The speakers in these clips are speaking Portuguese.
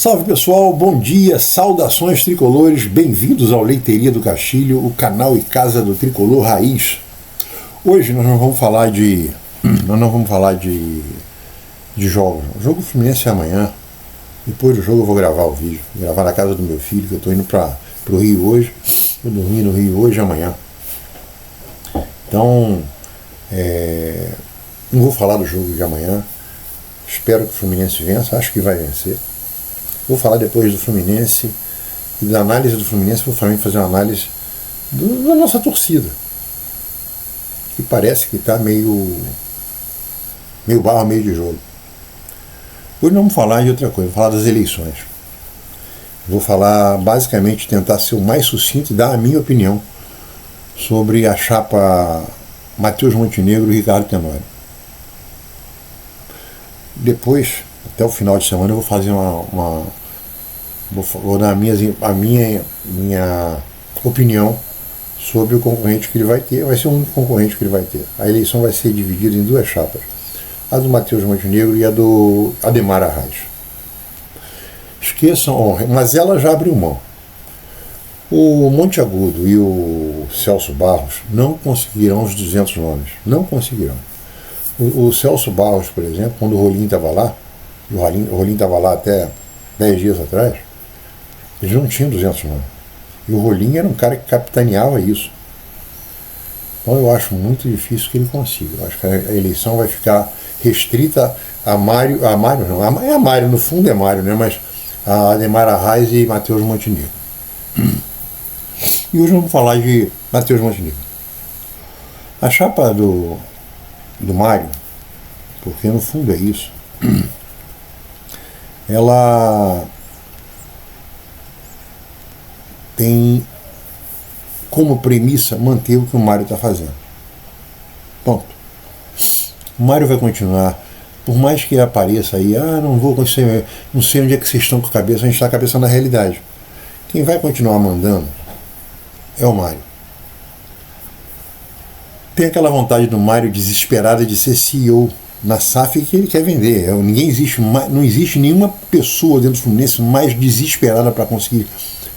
Salve pessoal, bom dia, saudações tricolores, bem-vindos ao Leiteria do Castilho, o canal e casa do tricolor raiz. Hoje nós não vamos falar de jogos. O jogo do Fluminense é amanhã. Depois do jogo eu vou gravar o vídeo, vou gravar na casa do meu filho, que eu estou indo para o Rio hoje. Vou dormir no Rio hoje e amanhã. Então, não vou falar do jogo de amanhã. Espero que o Fluminense vença, acho que vai vencer. Vou falar depois do Fluminense e da análise do Fluminense. Vou também fazer uma análise da nossa torcida, que parece que está meio barro, meio de jogo. Hoje não vamos falar de outra coisa, vou falar das eleições. Vou falar, basicamente, tentar ser o mais sucinto e dar a minha opinião sobre a chapa Matheus Montenegro e Ricardo Tenório. Depois, até o final de semana, eu vou fazer vou dar a minha opinião sobre o concorrente que ele vai ter. Vai ser o único concorrente que ele vai ter. A eleição vai ser dividida em duas chapas: a do Matheus Montenegro e a do Ademar Arraes. Esqueçam, mas ela já abriu mão. O Monteagudo e o Celso Barros não conseguirão os 200 nomes. Não conseguirão. O Celso Barros, por exemplo, quando o Rolim estava lá, e o Rolim estava lá até 10 dias atrás, eles não tinham 200 nomes. E o Rolim era um cara que capitaneava isso. Então eu acho muito difícil que ele consiga. Eu acho que a eleição vai ficar restrita a Mário, no fundo é Mário, né? Mas a Ademar Arraes e Matheus Montenegro. E hoje vamos falar de Matheus Montenegro. A chapa do Mário, porque no fundo é isso, ela tem como premissa manter o que o Mário está fazendo. Ponto. O Mário vai continuar, por mais que apareça aí, não sei onde é que vocês estão com a cabeça, a gente está com a cabeça na realidade. Quem vai continuar mandando é o Mário. Tem aquela vontade do Mário desesperada de ser CEO na SAF que ele quer vender. Não existe nenhuma pessoa dentro do Fluminense mais desesperada para conseguir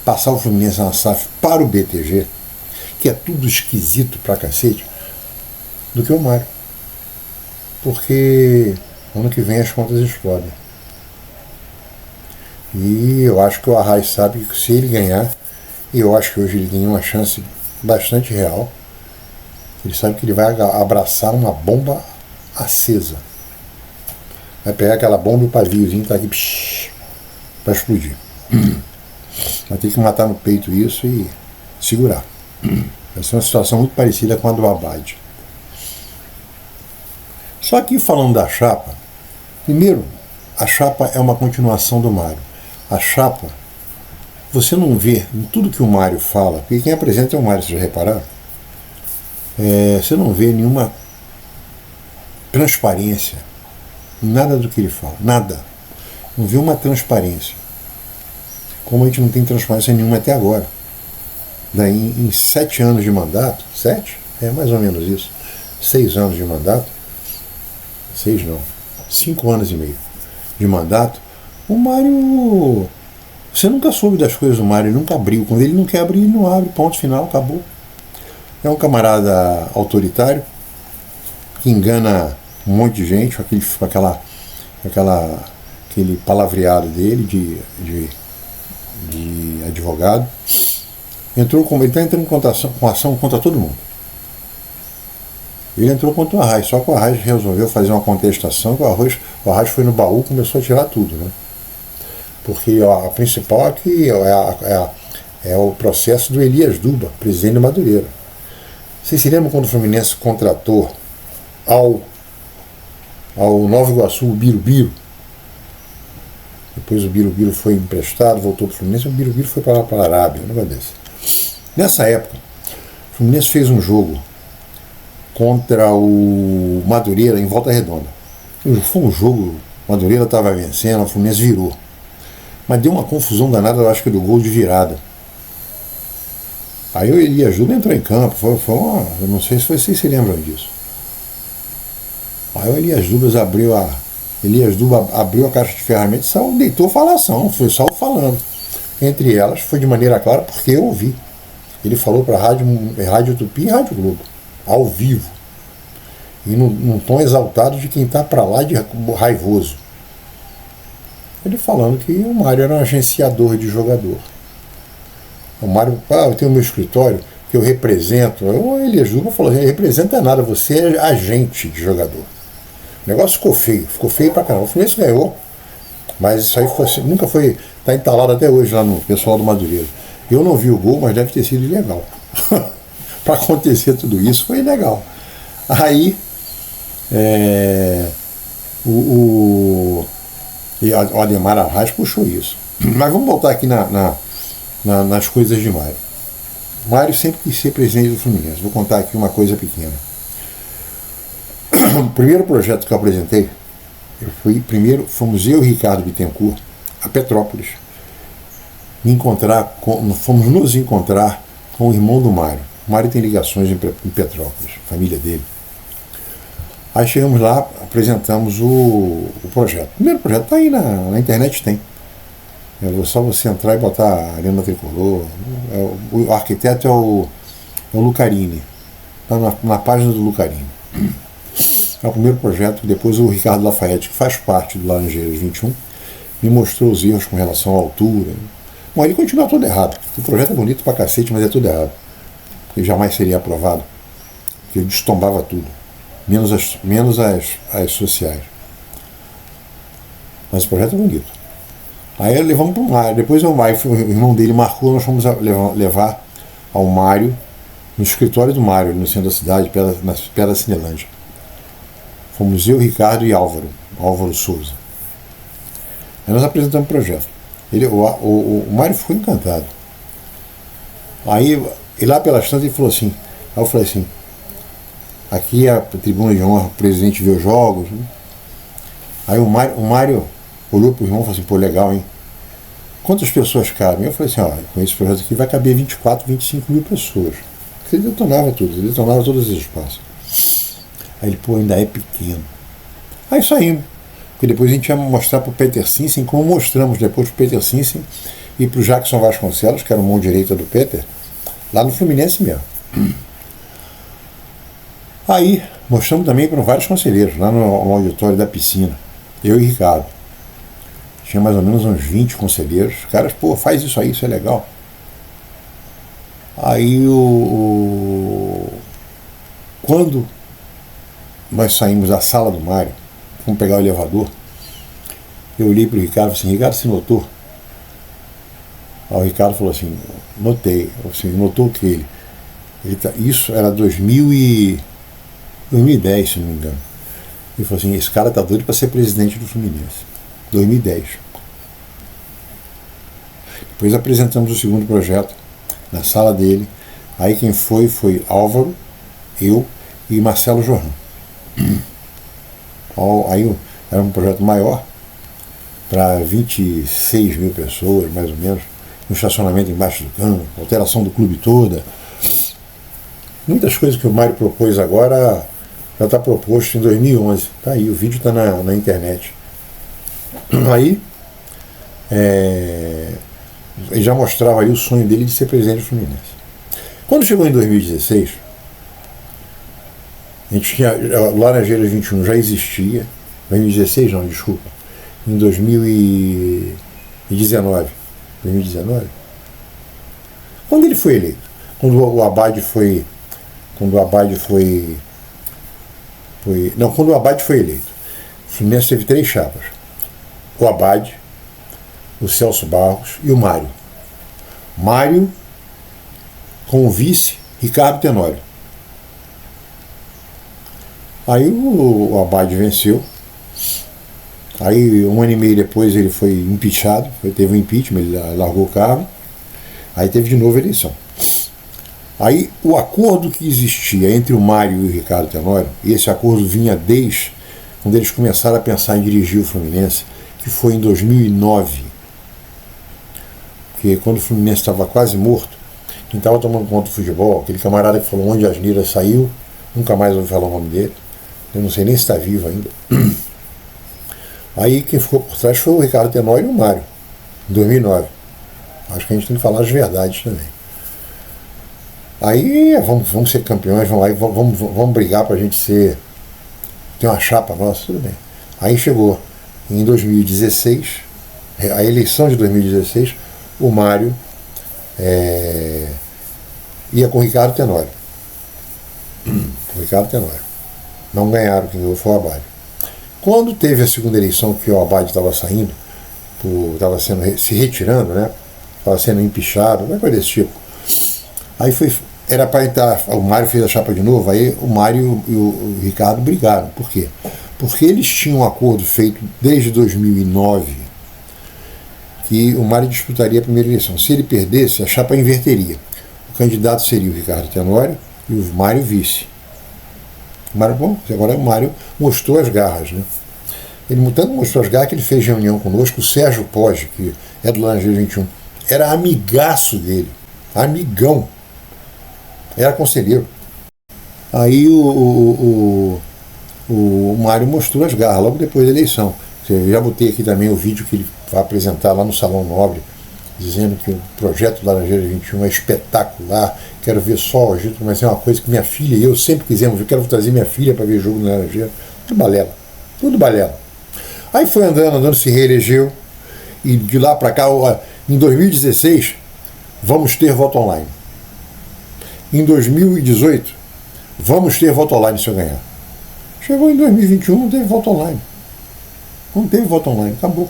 passar o Fluminense na SAF para o BTG, que é tudo esquisito pra cacete, do que o Mário. Porque ano que vem as contas explodem. E eu acho que o Arraes sabe que se ele ganhar, e eu acho que hoje ele tem uma chance bastante real, ele sabe que ele vai abraçar uma bomba acesa. Vai pegar aquela bomba e o paviozinho está aqui para explodir. Vai ter que matar no peito isso e segurar. Vai ser uma situação muito parecida com a do Abad. Só que falando da chapa, primeiro, a chapa é uma continuação do Mário. A chapa, você não vê em tudo que o Mário fala, porque quem apresenta é o Mário, vocês já repararam? Você não vê nenhuma transparência em nada do que ele fala, nada. Não vê uma transparência. Como a gente não tem transparência nenhuma até agora. Daí, em 7 anos de mandato, 7? É mais ou menos isso. 6 anos de mandato, 6 não, 5 anos e meio de mandato, o Mário, você nunca soube das coisas do Mário, ele nunca abriu. Quando ele não quer abrir, ele não abre, ponto final, acabou. É um camarada autoritário que engana um monte de gente com aquele palavreado dele de advogado. Ele está entrando com ação contra todo mundo. Ele entrou contra o Arraes, só que o Arraes resolveu fazer uma contestação, que o Arraes foi no baú e começou a tirar tudo, né? Porque a principal aqui é o processo do Elias Duba, presidente do Madureira. Vocês se lembram quando o Fluminense contratou ao Nova Iguaçu o Birubiru? Depois o Birubiru foi emprestado, voltou para o Fluminense, o Birubiru foi para a Arábia, um negócio desse. Nessa época, o Fluminense fez um jogo contra o Madureira em Volta Redonda. Foi um jogo, o Madureira estava vencendo, o Fluminense virou. Mas deu uma confusão danada, eu acho que do gol de virada. Aí o Elias Duba entrou em campo, eu não sei se vocês se lembram disso. Aí o Elias Duba abriu Elias Duba abriu a caixa de ferramentas e saiu, deitou falação, foi só falando. Entre elas, foi de maneira clara porque eu ouvi. Ele falou para Rádio Tupi e Rádio Globo, ao vivo. E num tom exaltado de quem está para lá de raivoso. Ele falando que o Mário era um agenciador de jogador. O Mário, eu tenho meu escritório que eu represento. O Elias Duba falou assim, representa nada, você é agente de jogador. O negócio ficou feio pra caramba. O Fluminense ganhou, mas isso aí nunca foi, está entalado até hoje lá no pessoal do Madureira. Eu não vi o gol, mas deve ter sido ilegal. Para acontecer tudo isso foi ilegal. Aí o Ademar Arraes puxou isso. Mas vamos voltar aqui nas coisas de Mário. Mário sempre quis ser presidente do Fluminense. Vou contar aqui uma coisa pequena. O primeiro projeto que eu apresentei, fomos eu e Ricardo Bittencourt a Petrópolis, fomos nos encontrar com o irmão do Mário. O Mário tem ligações em Petrópolis, família dele. Aí chegamos lá, apresentamos o projeto. O primeiro projeto está aí na internet, tem. É só você entrar e botar a Arena Tricolor. O arquiteto é o Lucarini. Está na página do Lucarini. É o primeiro projeto. Depois o Ricardo Lafayette, que faz parte do Laranjeiras 21, me mostrou os erros com relação à altura. Bom, ele continua tudo errado. O projeto é bonito pra cacete, mas é tudo errado. Ele jamais seria aprovado. Porque ele destombava tudo. Menos as sociais. Mas o projeto é bonito. Aí levamos para o Mário. Depois o irmão dele marcou, nós fomos levar ao Mário, no escritório do Mário, no centro da cidade, perto da Cinelândia. Fomos eu, Ricardo e Álvaro Souza. Aí nós apresentamos o projeto. O Mário ficou encantado. Aí, e lá pelas tantas, ele falou assim, aí eu falei assim, aqui é a tribuna de honra, o presidente vê os jogos. Né? Aí o Mário olhou para o irmão e falou assim, pô, legal, hein? Quantas pessoas cabem? Eu falei assim, ó, com esse projeto aqui vai caber 24, 25 mil pessoas. Porque ele detonava tudo, ele detonava todos os espaços. Aí ele, pô, ainda é pequeno. Aí saímos. Porque depois a gente ia mostrar para o Peter Sinsen, como mostramos depois para o Peter Sinsen e para o Jackson Vasconcelos, que era o mão direita do Peter, lá no Fluminense mesmo. Aí mostramos também para vários conselheiros, lá no auditório da piscina. Eu e Ricardo. Tinha mais ou menos uns 20 conselheiros. Os caras, pô, faz isso aí, isso é legal. Aí quando nós saímos da sala do Mário, fomos pegar o elevador, eu olhei para o Ricardo e falei assim, Ricardo, você notou? Aí o Ricardo falou assim, notei. Eu falei assim, notou o que isso era 2010, se não me engano. Ele falou assim, esse cara tá doido para ser presidente do Fluminense. 2010. Depois apresentamos o segundo projeto na sala dele. Aí quem foi Álvaro, eu e Marcelo Jorrão. Aí era um projeto maior, para 26 mil pessoas, mais ou menos, um estacionamento embaixo do campo, alteração do clube toda. Muitas coisas que o Mário propôs agora já está proposto em 2011. Está aí, o vídeo está na internet. Aí ele já mostrava aí o sonho dele de ser presidente do Fluminense. Quando chegou em 2016, a gente tinha, o Laranjeiras 21 já existia, 2016 não, desculpa, em 2019. Quando ele foi eleito, quando o Abade foi eleito, o Fluminense teve 3 chapas. O Abade, o Celso Barros e o Mário. Mário com o vice Ricardo Tenório. Aí o Abade venceu. Aí 1 ano e meio depois ele foi impeachado, teve um impeachment, ele largou o cargo. Aí teve de novo a eleição. Aí o acordo que existia entre o Mário e o Ricardo Tenório, e esse acordo vinha desde quando eles começaram a pensar em dirigir o Fluminense, que foi em 2009, porque quando o Fluminense estava quase morto, quem estava tomando conta do futebol, aquele camarada que falou onde Asneira saiu, nunca mais ouvi falar o nome dele, eu não sei nem se está vivo ainda. Aí quem ficou por trás foi o Ricardo Tenório e o Mário, em 2009. Acho que a gente tem que falar as verdades também. Aí vamos ser campeões, vamos lá, vamos brigar pra gente ser. Tem uma chapa nossa, tudo bem. Aí chegou em 2016, a eleição de 2016, o Mário ia com o Ricardo Tenório. O Ricardo Tenório. Não ganharam, quem ganhou foi o Abad. Quando teve a segunda eleição, que o Abad estava saindo, estava se retirando, né? Estava sendo empichado, uma coisa desse tipo. Aí era para entrar, o Mário fez a chapa de novo, aí o Mário e o Ricardo brigaram. Por quê? Porque eles tinham um acordo feito desde 2009 que o Mário disputaria a primeira eleição. Se ele perdesse, a chapa inverteria. O candidato seria o Ricardo Tenório e o Mário vice. Agora o Mário mostrou as garras, né? Ele tanto mostrou as garras que ele fez reunião conosco. O Sérgio Poggi, que é do Laranjeira 21, era amigaço dele, amigão, era conselheiro. Aí o Mário mostrou as garras logo depois da eleição. Eu já botei aqui também o vídeo que ele vai apresentar lá no Salão Nobre, dizendo que o projeto do Laranjeira 21 é espetacular, quero ver só o Egito, mas é uma coisa que minha filha e eu sempre quisemos, eu quero trazer minha filha para ver jogo no Laranjeira. Tudo balela, tudo balela. Aí foi andando, se reelegeu, e de lá para cá, em 2016, vamos ter voto online. Em 2018, vamos ter voto online se eu ganhar. Chegou em 2021, não teve voto online. Não teve voto online, acabou.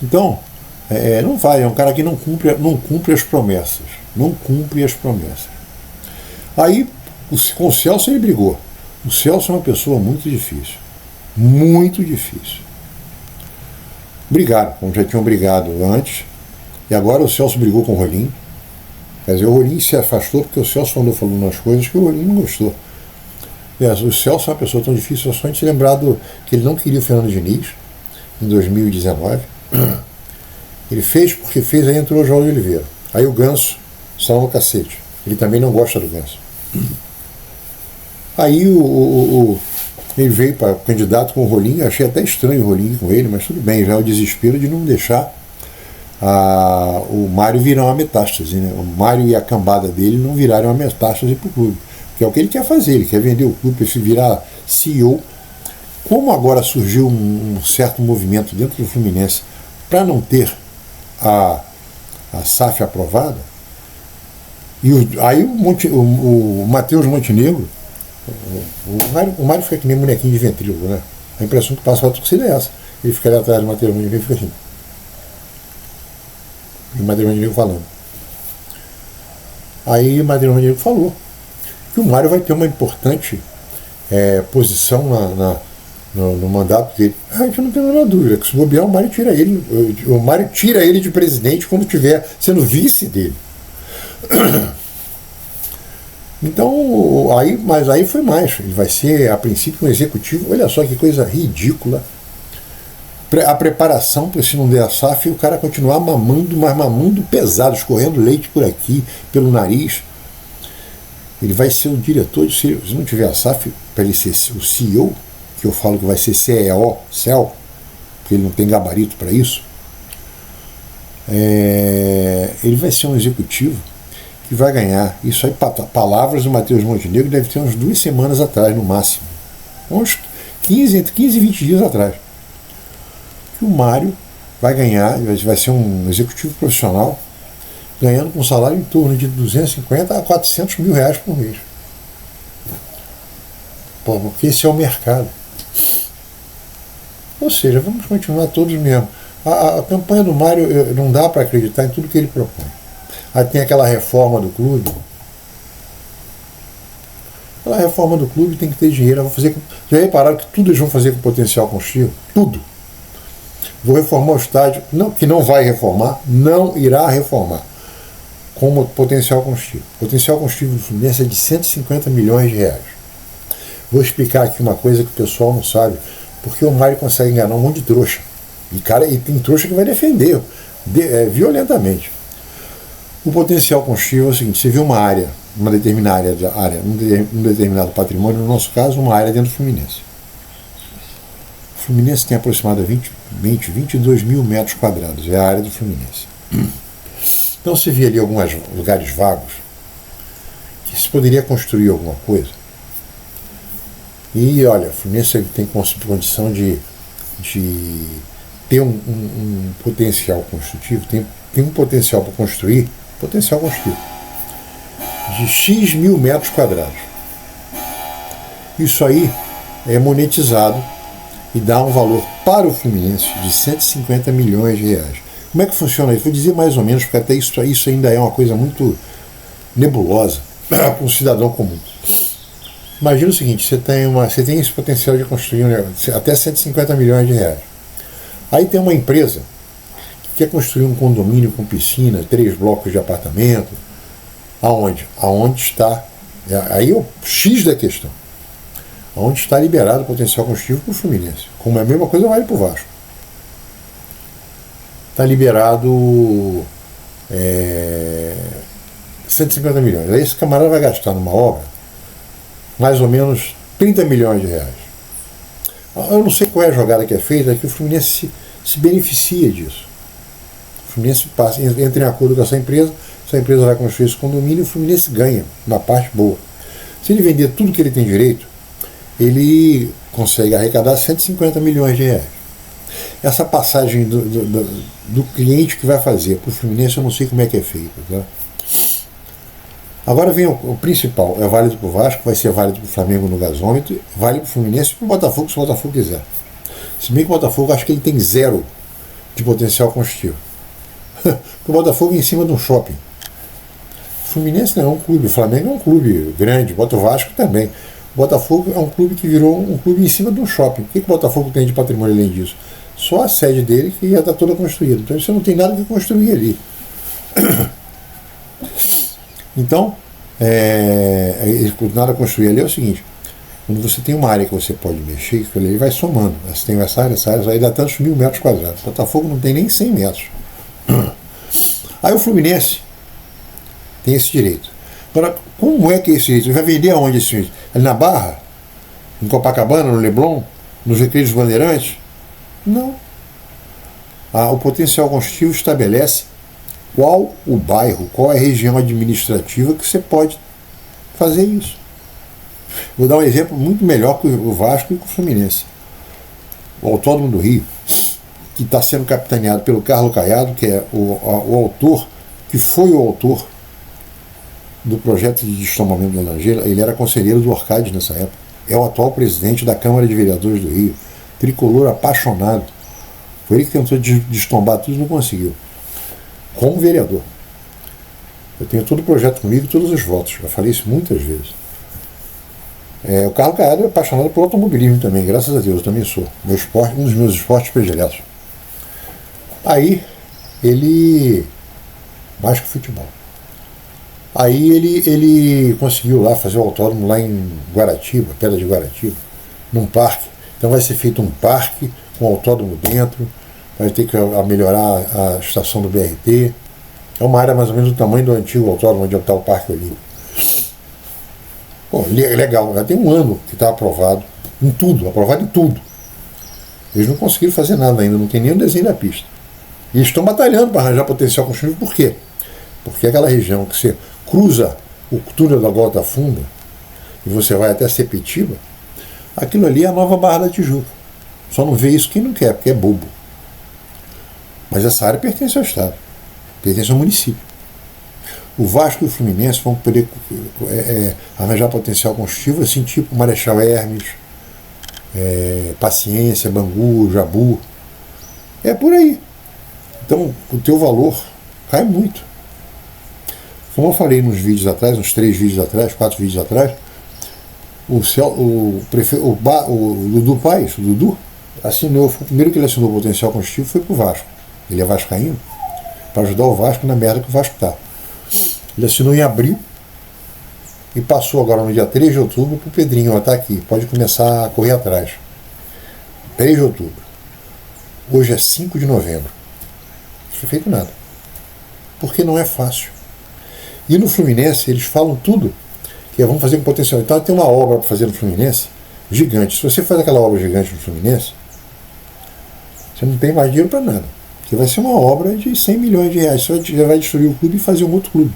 Então, não vai, é um cara que não cumpre as promessas. Não cumpre as promessas. Aí, com o Celso ele brigou. O Celso é uma pessoa muito difícil. Muito difícil. Brigaram, como já tinham brigado antes, e agora o Celso brigou com o Rolim. Quer dizer, o Rolim se afastou porque o Celso falou umas coisas que o Rolim não gostou. O Celso é uma pessoa tão difícil, é só a gente lembrar que ele não queria o Fernando Diniz em 2019. Ele fez porque fez, aí entrou o João de Oliveira. Aí o Ganso saiu no cacete. Ele também não gosta do Ganso. Aí ele veio para candidato com o Rolim, achei até estranho o Rolim com ele, mas tudo bem, já é o desespero de não deixar o Mário virar uma metástase, né? O Mário e a cambada dele não virarem uma metástase para o clube, que é o que ele quer fazer, ele quer vender o clube, ele virar CEO. Como agora surgiu um certo movimento dentro do Fluminense para não ter a SAF aprovada, aí o Matheus Montenegro, o Mário fica que nem bonequinho de ventrílogo, né? A impressão que passa para a torcida é essa. Ele fica ali atrás do Matheus Montenegro e fica assim. E o Matheus Montenegro falando. Aí o Matheus Montenegro falou que o Mário vai ter uma importante posição no mandato dele. A gente não tem a menor dúvida que se bobear, o Mário tira ele de presidente quando estiver sendo vice dele. Então, mas aí foi mais. Ele vai ser, a princípio, um executivo. Olha só que coisa ridícula. A preparação para se não der a SAF e o cara continuar mamando, mas mamando pesado, escorrendo leite por aqui, pelo nariz. Ele vai ser o diretor, se não tiver a SAF, para ele ser o CEO, que eu falo que vai ser CEO, porque ele não tem gabarito para isso. Ele vai ser um executivo que vai ganhar. Isso aí, palavras do Matheus Montenegro, deve ter umas 2 semanas atrás, no máximo. Uns entre 15 e 20 dias atrás. Que o Mário vai ganhar, vai ser um executivo profissional, ganhando com um salário em torno de 250 a 400 mil reais por mês. Porque esse é o mercado. Ou seja, vamos continuar todos mesmo. A campanha do Mário, não dá para acreditar em tudo que ele propõe. Aí tem aquela reforma do clube. Aquela reforma do clube tem que ter dinheiro. Já repararam que tudo eles vão fazer com potencial combustível? Tudo. Vou reformar o estádio, que não vai reformar, não irá reformar, como potencial combustível. O potencial combustível do Fluminense é de 150 milhões de reais. Vou explicar aqui uma coisa que o pessoal não sabe, porque o Mário consegue enganar um monte de trouxa. E tem trouxa que vai defender violentamente. O potencial combustível é o seguinte: você vê uma área, um determinado patrimônio, no nosso caso, uma área dentro do Fluminense. Fluminense tem aproximadamente 22 mil metros quadrados, é a área do Fluminense. Então você vê ali alguns lugares vagos que se poderia construir alguma coisa. E olha, o Fluminense tem condição de ter um potencial construtivo, tem um potencial para construir, de X mil metros quadrados. Isso aí é monetizado e dá um valor para o Fluminense de 150 milhões de reais. Como é que funciona isso? Vou dizer mais ou menos, porque até isso ainda é uma coisa muito nebulosa para um cidadão comum. Imagina o seguinte, você tem esse potencial de construir até 150 milhões de reais. Aí tem uma empresa que quer construir um condomínio com piscina, 3 blocos de apartamento. Aonde? Aonde está... Aí é o X da questão. Aonde está liberado o potencial construtivo para o Fluminense. Como é a mesma coisa, vale para o Vasco. Está liberado 150 milhões. Aí esse camarada vai gastar numa obra mais ou menos 30 milhões de reais. Eu não sei qual é a jogada que é feita, é que o Fluminense se beneficia disso. O Fluminense entra em acordo com essa empresa vai construir esse condomínio e o Fluminense ganha uma parte boa. Se ele vender tudo que ele tem direito, ele consegue arrecadar 150 milhões de reais. Essa passagem do cliente que vai fazer para o Fluminense, eu não sei como é que é feita. Tá? Agora vem o principal, é válido para o Vasco, vai ser válido para o Flamengo no gasômetro, vale para o Fluminense e para o Botafogo, se o Botafogo quiser. Se bem que o Botafogo, acho que ele tem 0 de potencial construtivo. O Botafogo é em cima de um shopping. O Fluminense não é um clube, o Flamengo é um clube grande, o Vasco também. O Botafogo é um clube que virou um clube em cima de um shopping. O que o Botafogo tem de patrimônio além disso? Só a sede dele que já está toda construída. Então você não tem nada que construir ali. Então, nada a construir ali é o seguinte: quando você tem uma área que você pode mexer, que ele vai somando. Você tem essa área, aí dá tantos mil metros quadrados. O Botafogo não tem nem 100 metros. Aí o Fluminense tem esse direito. Agora, como é que é esse direito? Ele vai vender aonde esse direito? Ali na Barra? Em Copacabana, no Leblon? Nos Recreios Bandeirantes? Não. O potencial construtivo estabelece qual o bairro, qual é a região administrativa que você pode fazer isso. Vou dar um exemplo muito melhor que o Vasco e que o Fluminense. O Autódromo do Rio, que está sendo capitaneado pelo Carlos Caiado, que é o autor, que foi o autor do projeto de destombamento da Laranjeira. Ele era conselheiro do Orcades nessa época. É o atual presidente da Câmara de Vereadores do Rio. Tricolor apaixonado. Foi ele que tentou destombar tudo e não conseguiu. Como vereador. Eu tenho todo o projeto comigo e todos os votos. Já falei isso muitas vezes. O Carlos Caiado é apaixonado por automobilismo também, graças a Deus, eu também sou. Um dos meus esportes prediletos. Aí, ele... mais que futebol. Aí ele conseguiu lá fazer o autódromo lá em Guaratiba, Pedra de Guaratiba, num parque. Então vai ser feito um parque com autódromo dentro, vai ter que melhorar a estação do BRT. É uma área mais ou menos do tamanho do antigo autódromo onde está o Parque Olímpico. Pô, legal, já tem um ano que está aprovado em tudo, aprovado em tudo. Eles não conseguiram fazer nada ainda, não tem nem o desenho da pista. E eles estão batalhando para arranjar potencial construtivo, por quê? Porque aquela região que você cruza o túnel da Gota Funda e você vai até Sepetiba, aquilo ali é a nova Barra da Tijuca. Só não vê isso quem não quer, porque é bobo. Mas essa área pertence ao Estado, pertence ao município. O Vasco e o Fluminense vão poder arranjar potencial construtivo assim, tipo Marechal Hermes, Paciência, Bangu, Jabu. É por aí. Então o teu valor cai muito. Como eu falei nos vídeos atrás, uns 3 vídeos atrás, 4 vídeos atrás, o Dudu Paes, o Dudu, assinou, o primeiro que ele assinou o potencial construtivo foi para o Vasco. Ele é vascaíno, para ajudar o Vasco na merda que o Vasco está. Ele assinou em abril e passou agora no dia 3 de outubro para o Pedrinho, está aqui, pode começar a correr atrás. 3 de outubro. Hoje é 5 de novembro. Não foi feito nada. Porque não é fácil. E no Fluminense eles falam tudo, que vamos fazer com potencial. Então tem uma obra para fazer no Fluminense gigante. Se você faz aquela obra gigante no Fluminense, Você não tem mais dinheiro para nada. Porque vai ser uma obra de 100 milhões de reais. Você vai destruir o clube e fazer um outro clube.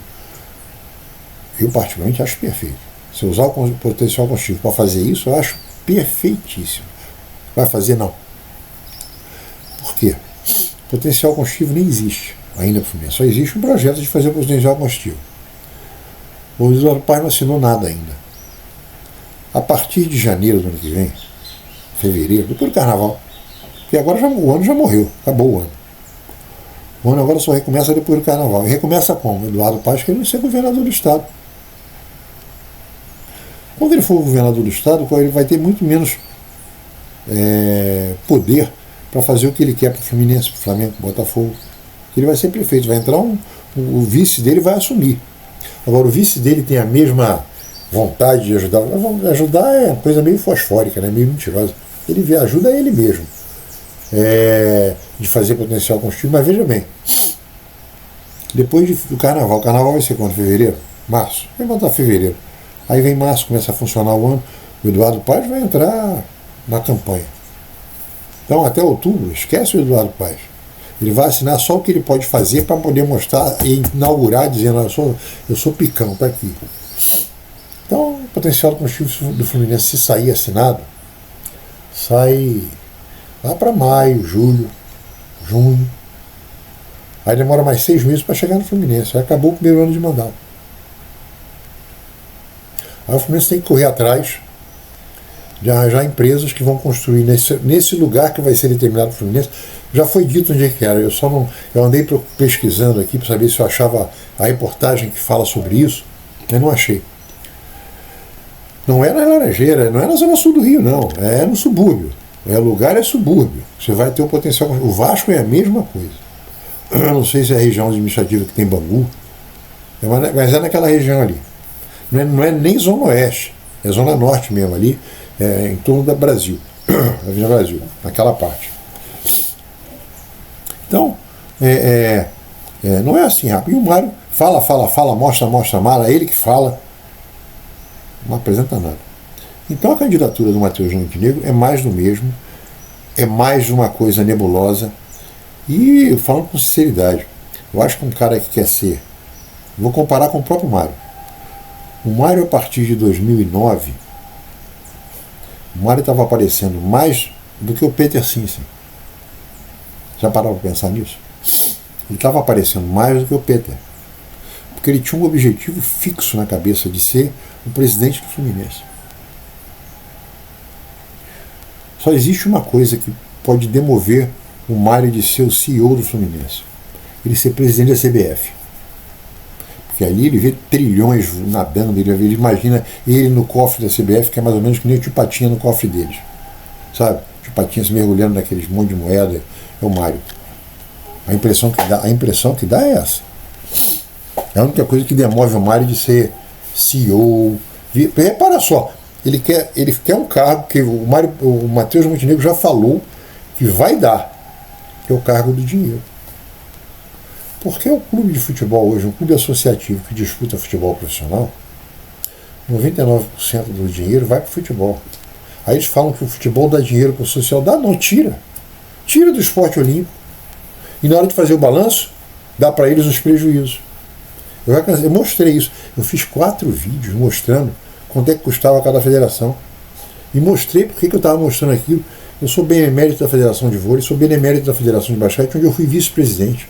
Eu, particularmente, acho perfeito. Se usar o potencial combustível para fazer isso, eu acho perfeitíssimo. Vai fazer? Não. Por quê? Potencial combustível nem existe ainda para o Fluminense. Só existe um projeto de fazer o potencial combustível. O Eduardo Paes não assinou nada ainda. A partir de janeiro do ano que vem, fevereiro, depois do carnaval, porque agora o ano já morreu, acabou o ano. O ano agora só recomeça depois do carnaval. E recomeça como? O Eduardo Paes querendo ser governador do Estado. Quando ele for governador do Estado, ele vai ter muito menos poder para fazer o que ele quer para o Fluminense, para o Flamengo, para o Botafogo. Ele vai ser prefeito, vai entrar o vice dele vai assumir. Agora, o vice dele tem a mesma vontade de ajudar. Ajudar é uma coisa meio fosfórica, né? Meio mentirosa. Ele ajuda ele mesmo de fazer potencial combustível, mas veja bem, depois do carnaval, o carnaval vai ser quando? Fevereiro? Março? Vai botar fevereiro. Aí vem março, começa a funcionar o ano, o Eduardo Paes vai entrar na campanha. Então, até outubro, esquece o Eduardo Paes. Ele vai assinar só o que ele pode fazer para poder mostrar e inaugurar, dizendo: eu sou picão, tá aqui. Então, o potencial do combustível do Fluminense, se sair assinado, sai lá para maio, julho, junho. Aí demora mais 6 meses para chegar no Fluminense. Aí acabou o primeiro ano de mandato. Aí o Fluminense tem que correr atrás de arranjar empresas que vão construir nesse lugar que vai ser determinado para o Fluminense. Já foi dito onde é que era. Eu andei pesquisando aqui para saber se eu achava a reportagem que fala sobre isso. Eu não achei. Não é na Laranjeira, não é na zona sul do Rio, não. É no subúrbio. O lugar é subúrbio. Você vai ter o potencial. O Vasco é a mesma coisa. Eu não sei se é a região administrativa que tem Bangu, mas é naquela região ali. Não é nem zona oeste, é zona norte mesmo ali, em torno da Brasil, da Avenida Brasil, naquela parte. Então, não é assim rápido. E o Mário fala, mostra, mala, ele que fala, não apresenta nada. Então a candidatura do Matheus Montenegro é mais do mesmo, é mais uma coisa nebulosa. E falando com sinceridade, eu acho que um cara que quer ser, vou comparar com o próprio Mário. O Mário, a partir de 2009, o Mário estava aparecendo mais do que o Peter Sinsen. Já pararam para pensar nisso? Ele estava aparecendo mais do que o Peter. Porque ele tinha um objetivo fixo na cabeça de ser o presidente do Fluminense. Só existe uma coisa que pode demover o Mário de ser o CEO do Fluminense. Ele ser presidente da CBF. Porque ali ele vê trilhões nadando, ele imagina ele no cofre da CBF, que é mais ou menos que nem o Tio Patinha no cofre deles. Sabe? O Tio Patinha se mergulhando naqueles monte de moeda, é o Mário. A impressão que dá é essa. É a única coisa que demove o Mário de ser CEO. Repara só, ele quer um cargo que o Matheus Montenegro já falou que vai dar, que é o cargo do dinheiro. Porque o clube de futebol hoje, um clube associativo que disputa futebol profissional, 99% do dinheiro vai para o futebol. Aí eles falam que o futebol dá dinheiro para o social. Dá, não, tira. Tira do esporte olímpico. E na hora de fazer o balanço, dá para eles os prejuízos. Eu mostrei isso. Eu fiz 4 vídeos mostrando quanto é que custava cada federação. E mostrei porque que eu estava mostrando aquilo. Eu sou benemérito da Federação de Vôlei, sou benemérito da Federação de Basquete, onde eu fui vice-presidente.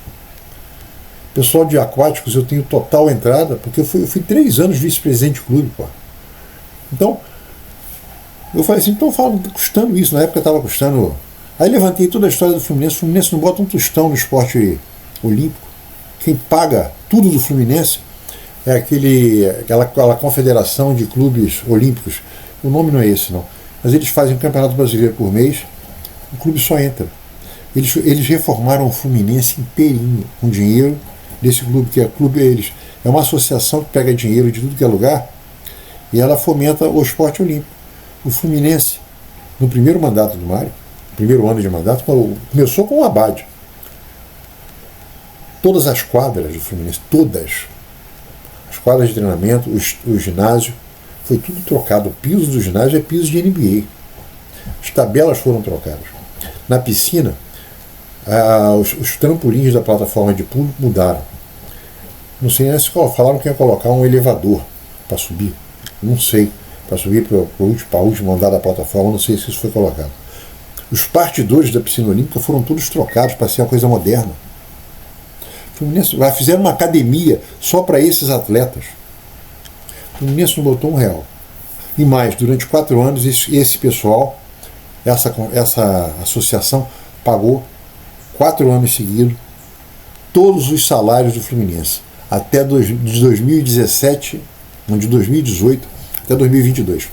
Pessoal de aquáticos, eu tenho total entrada, porque eu fui 3 anos vice-presidente de clube, pô. Então, eu falei assim, então fala, custando isso, na época estava custando. Aí levantei toda a história do Fluminense. O Fluminense não bota um tostão no esporte olímpico. Quem paga tudo do Fluminense é aquela confederação de clubes olímpicos. O nome não é esse, não. Mas eles fazem um campeonato brasileiro por mês, o clube só entra. Eles reformaram o Fluminense inteirinho com dinheiro desse clube, que é uma associação que pega dinheiro de tudo que é lugar e ela fomenta o esporte olímpico. O Fluminense, no primeiro mandato do Mário, primeiro ano de mandato, começou com o Abade. Todas as quadras do Fluminense, todas, as quadras de treinamento, o ginásio, foi tudo trocado. O piso do ginásio é piso de NBA. As tabelas foram trocadas. Na piscina, Os trampolins da plataforma de pulo mudaram. Não sei nem se falaram que ia colocar um elevador para subir. Não sei. Para subir para o último andar da plataforma, não sei se isso foi colocado. Os partidores da piscina olímpica foram todos trocados para ser uma coisa moderna. O Fluminense fizeram uma academia só para esses atletas. O Fluminense não botou R$1. E mais, durante 4 anos, esse pessoal, essa associação, pagou 4 anos seguidos todos os salários do Fluminense, até de 2017, não, de 2018 até 2022.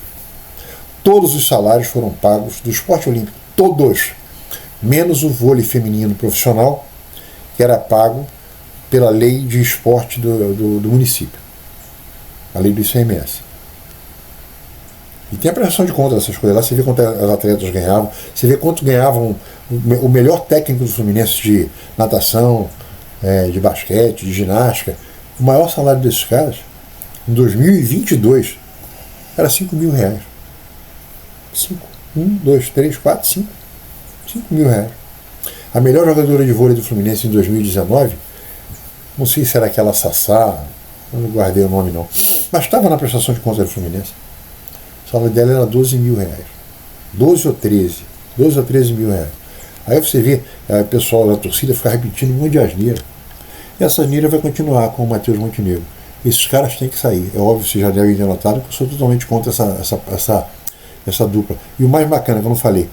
Todos os salários foram pagos do esporte olímpico, todos, menos o vôlei feminino profissional, que era pago pela lei de esporte do município, a lei do ICMS. E tem a prestação de conta dessas coisas lá, você vê quanto as atletas ganhavam, você vê quanto ganhavam o melhor técnico do Fluminense de natação, de basquete, de ginástica. O maior salário desses caras, em 2022, era R$5.000. 1, 2, 3, 4, 5. R$5.000. A melhor jogadora de vôlei do Fluminense em 2019, não sei se era aquela Sassá, não guardei o nome não, mas estava na prestação de conta do Fluminense. O salário dela era R$12.000. 12 ou 13 mil reais. Aí você vê o pessoal da torcida ficar repetindo um monte de asneira. E essa asneira vai continuar com o Matheus Montenegro. Esses caras têm que sair. É óbvio, vocês já devem ter notado que eu sou totalmente contra essa dupla. E o mais bacana, que eu não falei,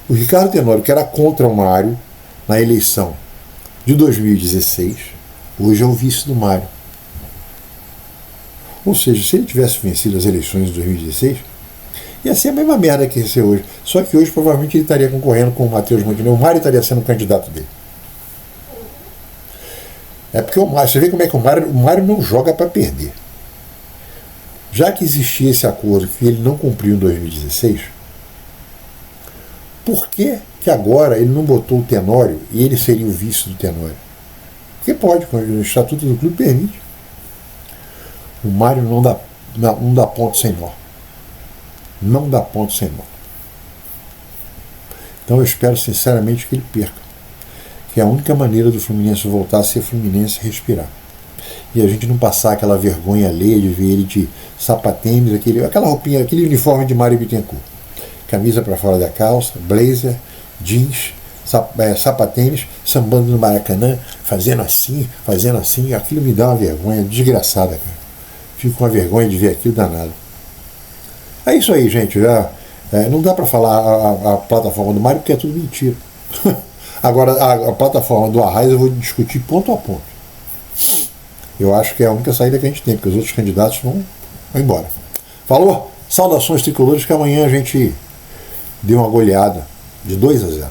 o Ricardo Tenório, que era contra o Mário na eleição de 2016, hoje é o vice do Mário. Ou seja, se ele tivesse vencido as eleições de 2016, ia ser a mesma merda que ia ser hoje. Só que hoje provavelmente ele estaria concorrendo com o Matheus Montenegro. O Mário estaria sendo o candidato dele. É porque o Mário, você vê como é que o Mário não joga para perder. Já que existia esse acordo que ele não cumpriu em 2016, por que agora ele não botou o Tenório e ele seria o vice do Tenório? Porque pode, o estatuto do clube permite. O Mário não dá ponto sem nó. Não dá ponto sem nó. Então eu espero sinceramente que ele perca. Que é a única maneira do Fluminense voltar a ser Fluminense e respirar. E a gente não passar aquela vergonha alheia de ver ele de sapatênis, aquela roupinha, aquele uniforme de Mário Bittencourt. Camisa para fora da calça, blazer, jeans, sapatênis, sambando no Maracanã, fazendo assim, aquilo me dá uma vergonha desgraçada, cara. Fico com uma vergonha de ver aquilo danado. É isso aí, gente. Não dá para falar a plataforma do Mário porque é tudo mentira. Agora, a plataforma do Arraiz eu vou discutir ponto a ponto. Eu acho que é a única saída que a gente tem, porque os outros candidatos vão embora. Falou? Saudações tricolores, que amanhã a gente deu uma goleada de 2-0.